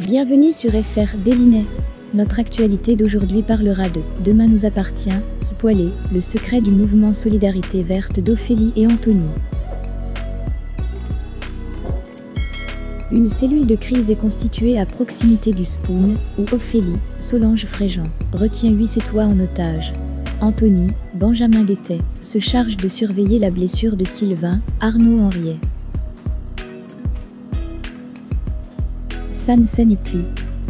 Bienvenue sur FR Délinet. Notre actualité d'aujourd'hui parlera de « Demain nous appartient », spoilé, le secret du mouvement Solidarité Verte d'Ophélie et Anthony. Une cellule de crise est constituée à proximité du Spoon, où Ophélie, Solange Fréjean, retient 8 Sétois en otage. Anthony, Benjamin Guettet, se charge de surveiller la blessure de Sylvain, Arnaud Henriet. Ça ne saigne plus.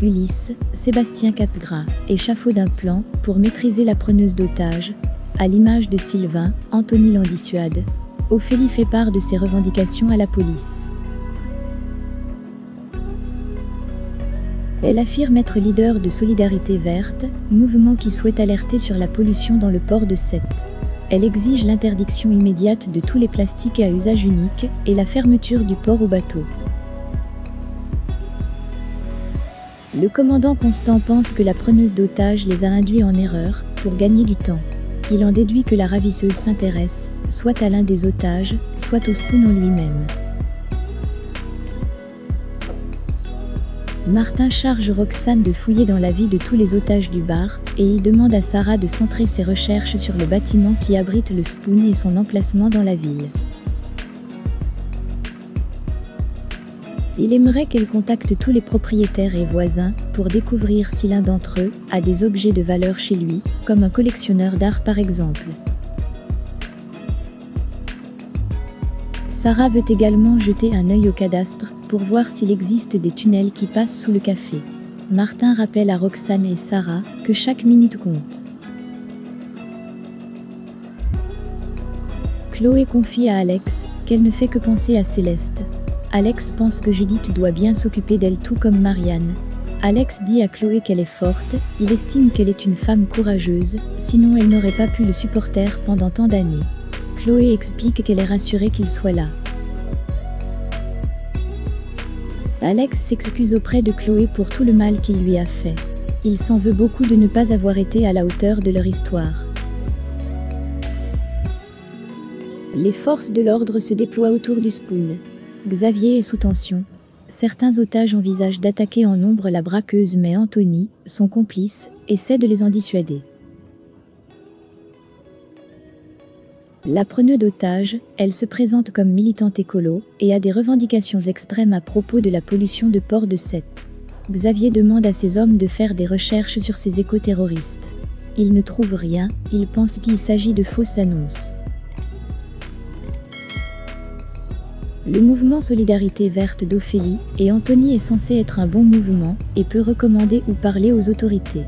Ulysse, Sébastien Capgras, échafaud d'un plan pour maîtriser la preneuse d'otages. À l'image de Sylvain, Anthony l'en dissuade. Ophélie fait part de ses revendications à la police. Elle affirme être leader de Solidarité Verte, mouvement qui souhaite alerter sur la pollution dans le port de Sète. Elle exige l'interdiction immédiate de tous les plastiques à usage unique et la fermeture du port aux bateaux. Le commandant Constant pense que la preneuse d'otages les a induits en erreur pour gagner du temps. Il en déduit que la ravisseuse s'intéresse, soit à l'un des otages, soit au Spoon en lui-même. Martin charge Roxane de fouiller dans la vie de tous les otages du bar, et il demande à Sarah de centrer ses recherches sur le bâtiment qui abrite le Spoon et son emplacement dans la ville. Il aimerait qu'elle contacte tous les propriétaires et voisins pour découvrir si l'un d'entre eux a des objets de valeur chez lui, comme un collectionneur d'art par exemple. Sarah veut également jeter un œil au cadastre pour voir s'il existe des tunnels qui passent sous le café. Martin rappelle à Roxane et Sarah que chaque minute compte. Chloé confie à Alex qu'elle ne fait que penser à Céleste. Alex pense que Judith doit bien s'occuper d'elle tout comme Marianne. Alex dit à Chloé qu'elle est forte, il estime qu'elle est une femme courageuse, sinon elle n'aurait pas pu le supporter pendant tant d'années. Chloé explique qu'elle est rassurée qu'il soit là. Alex s'excuse auprès de Chloé pour tout le mal qu'il lui a fait. Il s'en veut beaucoup de ne pas avoir été à la hauteur de leur histoire. Les forces de l'ordre se déploient autour du Spoon. Xavier est sous tension. Certains otages envisagent d'attaquer en nombre la braqueuse mais Anthony, son complice, essaie de les en dissuader. La preneuse d'otages, elle se présente comme militante écolo et a des revendications extrêmes à propos de la pollution de port de Sète. Xavier demande à ses hommes de faire des recherches sur ces éco-terroristes. Ils ne trouvent rien, ils pensent qu'il s'agit de fausses annonces. Le mouvement Solidarité Verte d'Ophélie et Anthony est censé être un bon mouvement et peut recommander ou parler aux autorités.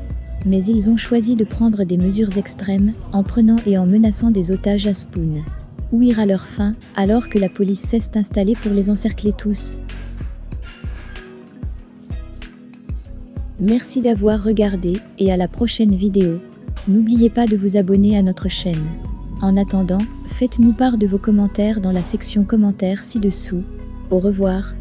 Mais ils ont choisi de prendre des mesures extrêmes en prenant et en menaçant des otages à Spoon. Où ira leur fin alors que la police s'est installée pour les encercler tous? Merci d'avoir regardé et à la prochaine vidéo. N'oubliez pas de vous abonner à notre chaîne. En attendant, faites-nous part de vos commentaires dans la section commentaires ci-dessous. Au revoir.